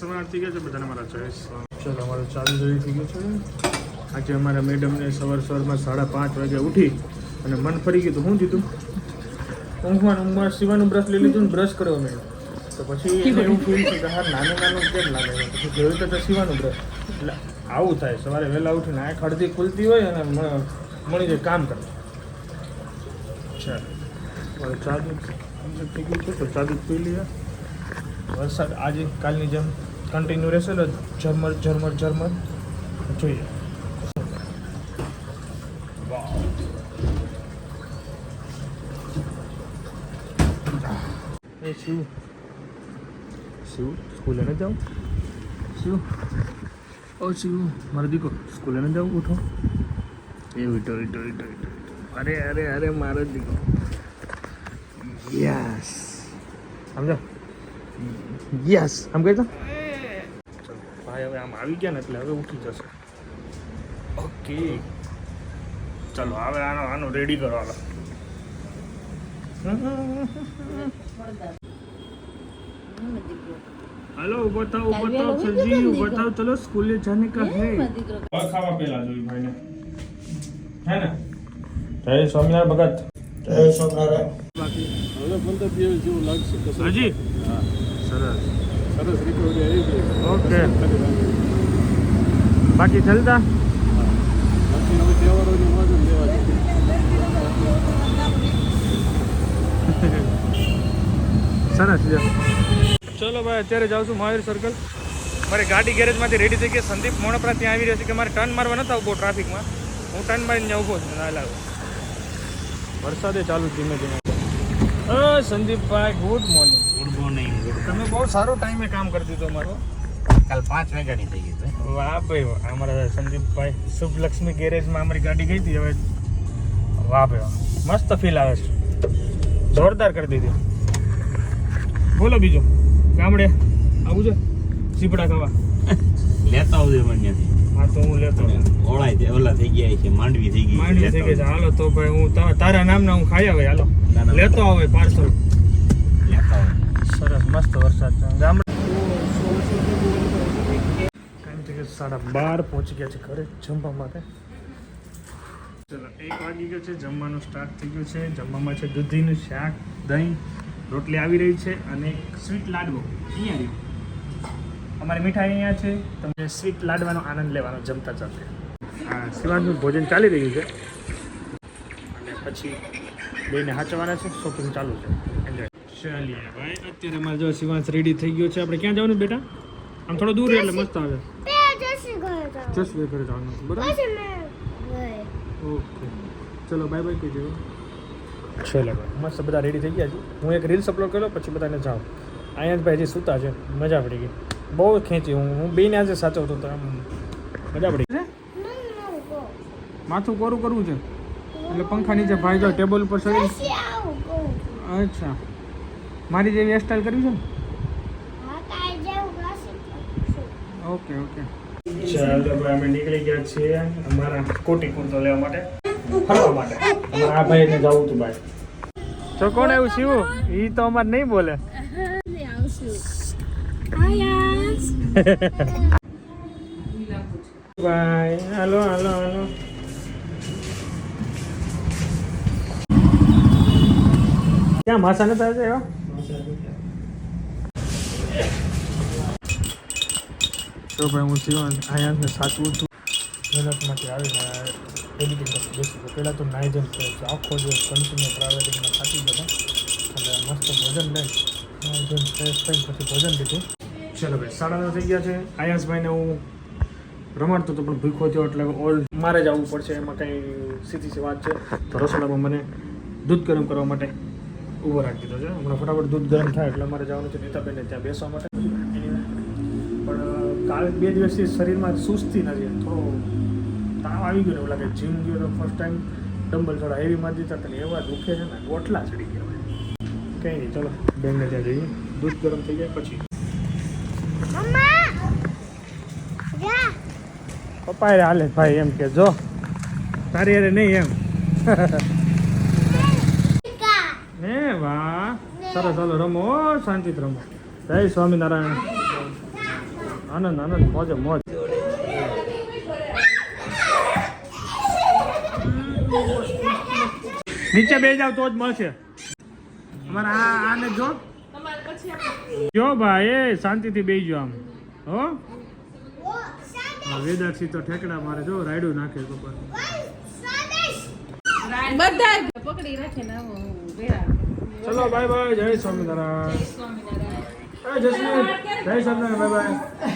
8:08 થઈ ગયા છે બધાને મારા ચોઈસ. ચલો અમારું ચાલુ જોઈ થઈ ગયું છે. આજે અમારા મેડમને સવારમાં 5:30 વાગે ઉઠી અને મન ફરી ગયું શું દીધું ઊંઘમાં સીવાનું બ્રશ લઈ લીધું ને બ્રશ કર્યો મેં. તો પછી એને એવું ફીલ થયું કે હા નાનું કેમ લાગે. પછી જોયું તો સીવાનું બ્રશ. એટલે આવું થાય સવારે વહેલા ઉઠીને આંખ અડધી ખુલતી હોય અને મળી જાય કામ કરે. ચાલો ચા દૂધ થઈ ગયું છે તો ચા દૂધ પી લઈએ. વરસાદ આજે કાલની જેમ કન્ટિન્યુ રહેશે ને ઝરમર જોઈએ. એ શિવ સ્કૂલે ન જાઉં? શિવ મારો દીકરો સ્કૂલે ન જાઉં? ઉઠો એ અરે મારો દીકરો યસ સમજો યસ આમ કહી દો. ચલો ભાઈ હવે આમ આવી ગયા ને એટલે હવે ઉઠી જશે. ઓકે ચલો હવે આનો રેડી કરો. હાલો बताओ सरजी बताओ चलो स्कूल जाने का है. खावा पेला जोई भाई ने है ना. जय स्वामीनारायण भगत. जय स्वामीनारायण. बाकी હવે પણ તો પીવે જેવું લાગશે તો હાજી. હા સરસ રિકવરી આવી ગઈ. ઓકે બાકી ચલતા બાકી હવે તહેવારોની મોજ લેવા દે. સરસ છે. ચલો ભાઈ અત્યારે જાઉં છું મહાવીર સર્કલ. મારી ગાડી ગેરેજમાંથી રેડી થઈ ગઈ. સંદીપ મોણપરા ત્યાં આવી રહ્યો છે કે મારે ટર્ન મારવા નથી આવવું બહુ ટ્રાફિકમાં. હું ટર્ન મારીને ત્યાં ઊભો છું. ના લાવ વરસાદે ચાલુ ધીમે ધીમે. સંદીપભાઈ ગુડ મોર્નિંગ. તમે બહુ સારો ટાઈમે કામ કરી દીધો મારો. કાલ 5 વાગ્યાની થઈ ગઈ. વાહ ભાઈ વાહ. અમારા સંદીપભાઈ શુભ લક્ષ્મી ગેરેજમાં અમારી ગાડી ગઈ હતી. હવે વાહ ભાઈ વાહ મસ્ત ફીલ આવે છે. જોરદાર કરી દીધી. બોલો બીજું ગામડે આવું છે સીપડા ખાવા? લેતા આવજો મને ત્યાંથી. હા તો હું લેતો ઓળાય ઓલા થઈ ગયા છે માંડવી થઈ ગઈ છે. હાલો તો ભાઈ હું તારા નામના હું ખાઈ આવે. હાલો લેતો આવે પાર્સલ લેતા આવો. સરસ મસ્ત વરસાદ છે ગામડે. ટાઈમ થઈ ગયો 12:30 પહોંચી ગયા છે ઘરે જમવા માટે. ચલો 1 વાગી ગયો છે. જમવાનું સ્ટાર્ટ થઈ ગયું છે. જમવામાં છે દૂધીનું શાક, દહીં, રોટલી આવી રહી છે અને એક સ્વીટ લાડવો અહીંયા રહ્યું. અમારી મીઠાઈ અહીંયા છે. તમને સ્વીટ લાડવાનો આનંદ લેવાનો જમતા ચાલતે. હા શિવાંશનું ભોજન ચાલી રહ્યું છે અને પછી બેને હાચવાના છે. શોપિંગ ચાલુ છે. એન્જોય. ચાલીએ ભાઈ. અત્યારે અમારે જો શિવાંશ રેડી થઈ ગયો છે. આપણે ક્યાં જવાનું બેટા? આમ થોડો દૂર એટલે મસ્ત આવે. જસવી ઘરે જવાનું બરાબર. ઓકે ચલો બાય બાય કહેજો. ચલો ભાઈ મસ્ત બધા રેડી થઈ ગયા છે. હું એક રીલ્સ અપલોડ કર્યો પછી બધાને જાઉં. અહીંયા જ ભાઈ હજી સૂતા છે. મજા પડી ગઈ. બહુ ખેંચી હું બેને આજે સાચવતો તો આમ મજા પડી ગઈ. માથું કોરું કરવું છે એટલે પંખા નીચે ભાઈ જાઓ ટેબલ ઉપર ચડી. અચ્છા મારી જેવી હેરસ્ટાઈલ કરવી છે ને? ઓકે ચાલો ભાઈ અમે નીકળી ગયા છીએ અમારા કોટી કુર્તો લેવા માટે, ફરવા માટે. અમારા આ ભાઈને જવું હતું ભાઈ. તો કોણ આવ્યું શિવ? એ તો અમારે નહીં બોલે. ભાઈ હાલો ક્યાં માસા નતા એવા? તો ભાઈ હું શિવાંશ આયાંશને સાચવું છું. મહેનતમાંથી આવીને એડિટિંગ કરતી બેસી ગયો. પહેલાં તો નાઈ જમ આખો દિવસ કન્ટિન્યુ ટ્રાવેલિંગમાં થાકી ગયો અને મસ્ત ભોજન લઈ ફ્રેશ થઈને પછી ભોજન લીધું. ચલો ભાઈ 9:30 થઈ ગયા છે. આયાંશભાઈને હું રમાડતો હતો પણ ભૂખો થયો એટલે મારે જ આવવું પડશે. એમાં કંઈ સીધી વાત છે. તો રસોડામાં મને દૂધ ગરમ કરવા માટે ઊભો રાખી દીધો છે. હમણાં ફટાફટ દૂધ ગરમ થાય એટલે અમારે જવાનું છે નીતાબેનને ત્યાં બેસવા માટે. પણ કાલે 2 દિવસથી શરીરમાં સુસ્તી નથી. થોડો તાવ આવી ગયો ને એવું લાગે. જીમ ગયો તો ફર્સ્ટ ટાઈમ ડમ્બલ થોડા હેવી મારી દીધા અને એવા દુખે છે ને ગોટલા ચડી ગયા. કંઈ નહીં ચલો બેનને ત્યાં જઈએ. દૂધ ગરમ થઈ જાય પછી પપ્પા હાલે ભાઈ એમ કે જો તારી અરે નહીં એમ. હે વાહ સરસ. ચાલો રમો શાંતિથી રમો. જય સ્વામિનારાયણ. આનંદ આનંદ મોજે મોજ. નીચે બે જાવ તો જ મળશે. અમારે આને જો જો ભાઈ એ શાંતિથી બેસજો આમ હો. વેદાક્ષી તો ઠેકડા મારે જો રાયડું નાખે ઉપર. બધા પકડી રાખે ને આવો ચલો બાય બાય. જય સ્વામિનારાયણ. જય સ્વામિનારાયણ. Bye bye.